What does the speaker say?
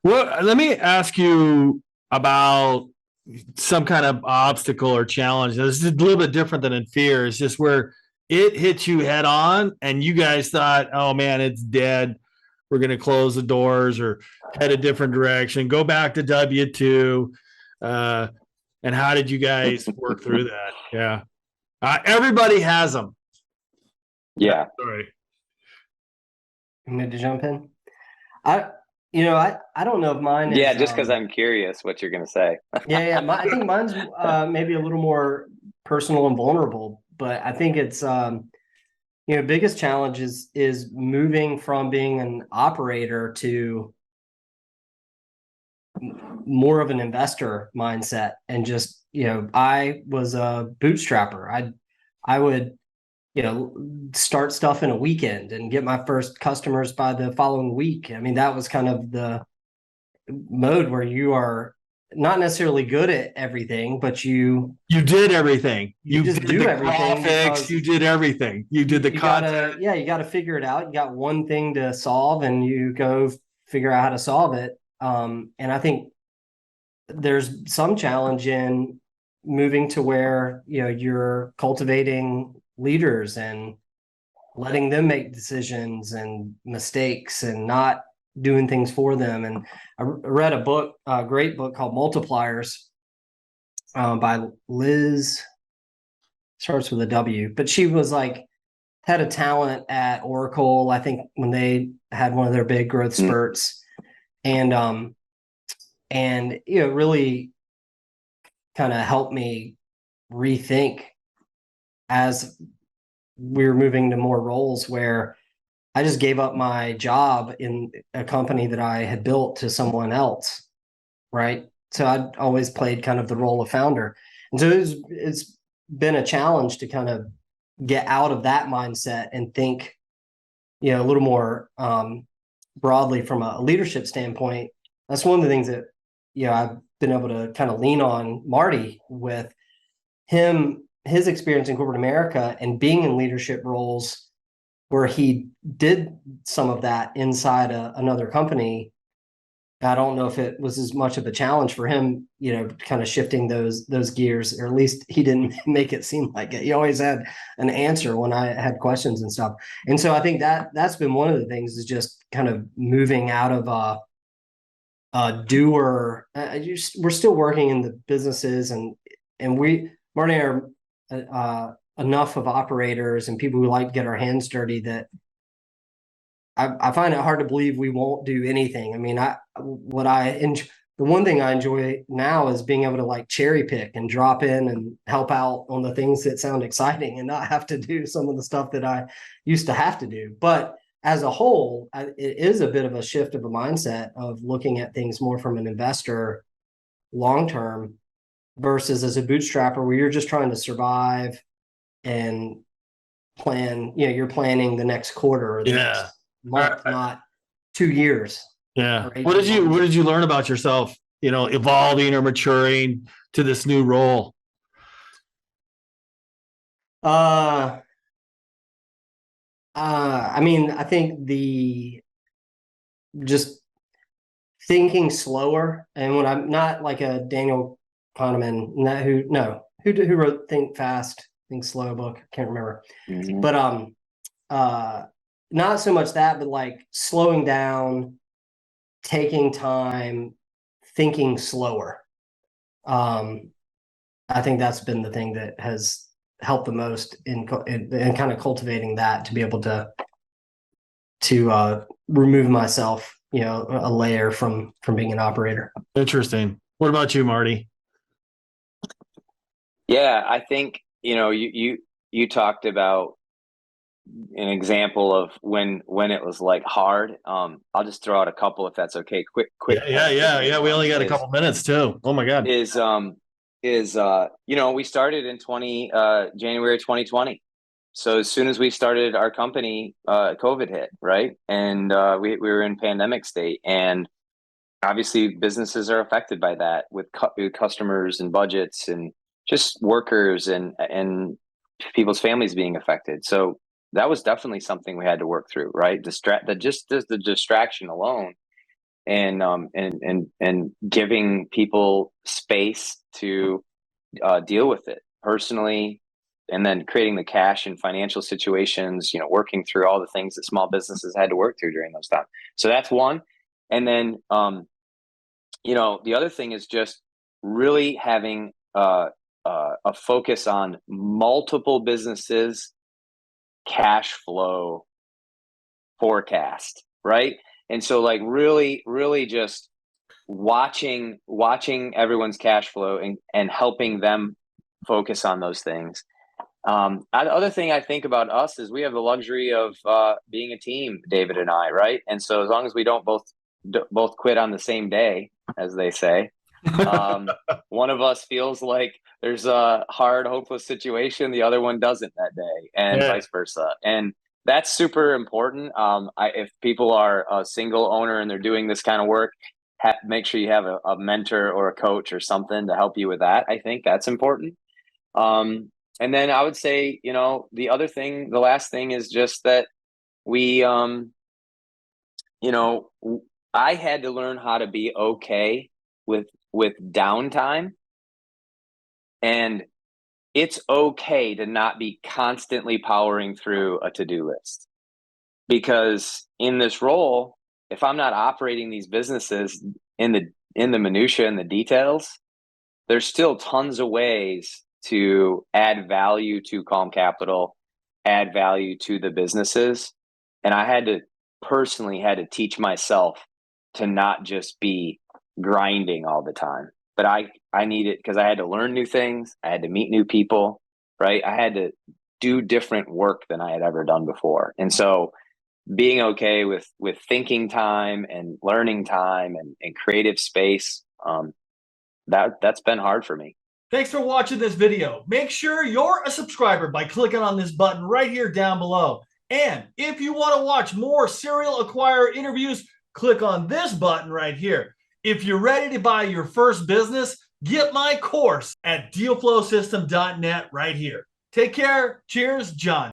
Well, let me ask you about some kind of obstacle or challenge. This is a little bit different than in fear. It's just where it hit you head on and you guys thought, oh man, it's dead. We're going to close the doors or head a different direction, go back to W2. Uh, and how did you guys work through that? Yeah. Everybody has them. Yeah. Yeah. Sorry. You need to jump in. I don't know if mine Yeah, is just because I'm curious what you're going to say. I think mine's maybe a little more personal and vulnerable, but I think it's biggest challenge is moving from being an operator to more of an investor mindset. And just, I was a bootstrapper. I would start stuff in a weekend and get my first customers by the following week. I mean, that was kind of the mode where you are not necessarily good at everything, but you did everything. You just did do the everything graphics. You did everything. You did the you content. you gotta figure it out. You got one thing to solve and you go figure out how to solve it. And I think there's some challenge in moving to where you're cultivating leaders and letting them make decisions and mistakes and not doing things for them. And I read a book, a great book called Multipliers, by Liz, starts with a W, but she was like had a talent at Oracle, I think, when they had one of their big growth spurts. And really kind of helped me rethink as we were moving to more roles where I just gave up my job in a company that I had built to someone else, right? So I'd always played kind of the role of founder. And so it's been a challenge to kind of get out of that mindset and think, a little more broadly from a leadership standpoint. That's one of the things that, I've been able to kind of lean on Marty with his experience in corporate America and being in leadership roles where he did some of that inside another company. I don't know if it was as much of a challenge for him, kind of shifting those gears, or at least he didn't make it seem like it. He always had an answer when I had questions and stuff. And so I think that's been one of the things, is just kind of moving out of a doer. We're still working in the businesses, and Marty and I are enough of operators and people who like to get our hands dirty that I find it hard to believe we won't do anything. I mean, the one thing I enjoy now is being able to like cherry pick and drop in and help out on the things that sound exciting and not have to do some of the stuff that I used to have to do. But as a whole, it is a bit of a shift of a mindset of looking at things more from an investor long term versus as a bootstrapper where you're just trying to survive and plan, you're planning the next quarter or the next month, not 2 years. Yeah. What did you learn about yourself, evolving or maturing to this new role? I mean, I think just thinking slower, and when I'm not like a Daniel Kahneman, who wrote Think Fast, Think Slow book. I can't remember. Mm-hmm. But not so much that, but like slowing down, taking time, thinking slower. I think that's been the thing that has helped the most in kind of cultivating that, to be able to remove myself, a layer from being an operator. Interesting. What about you, Marty? Yeah, I think, you talked about an example of when it was like hard. I'll just throw out a couple if that's okay. Quick. Yeah. We only got a couple minutes too. Oh my God. We started in January 2020. So as soon as we started our company, COVID hit, right? And we were in pandemic state, and obviously businesses are affected by that with customers and budgets and just workers and people's families being affected. So that was definitely something we had to work through, right? Just the distraction alone and giving people space to deal with it personally, and then creating the cash and financial situations, working through all the things that small businesses had to work through during those times. So that's one. And then, the other thing is just really having a focus on multiple businesses, cash flow forecast, right? And so like really just watching everyone's cash flow and helping them focus on those things. The other thing I think about us is we have the luxury of being a team, David and I, right? And so as long as we don't both quit on the same day, as they say, one of us feels like there's a hard, hopeless situation, the other one doesn't that day, and vice versa. And that's super important. If people are a single owner and they're doing this kind of work, make sure you have a mentor or a coach or something to help you with that. I think that's important. And then I would say, the last thing is just that we, I had to learn how to be okay with downtime. And it's okay to not be constantly powering through a to-do list, because in this role, if I'm not operating these businesses in the minutia and the details, there's still tons of ways to add value to Calm Capital, add value to the businesses. And I personally had to teach myself to not just be grinding all the time, but I need it because I had to learn new things. I had to meet new people, right? I had to do different work than I had ever done before. And so being okay with thinking time and learning time and creative space, that's been hard for me. Thanks for watching this video. Make sure you're a subscriber by clicking on this button right here down below. And if you want to watch more serial acquirer interviews, click on this button right here. If you're ready to buy your first business, get my course at dealflowsystem.net right here. Take care. Cheers, John.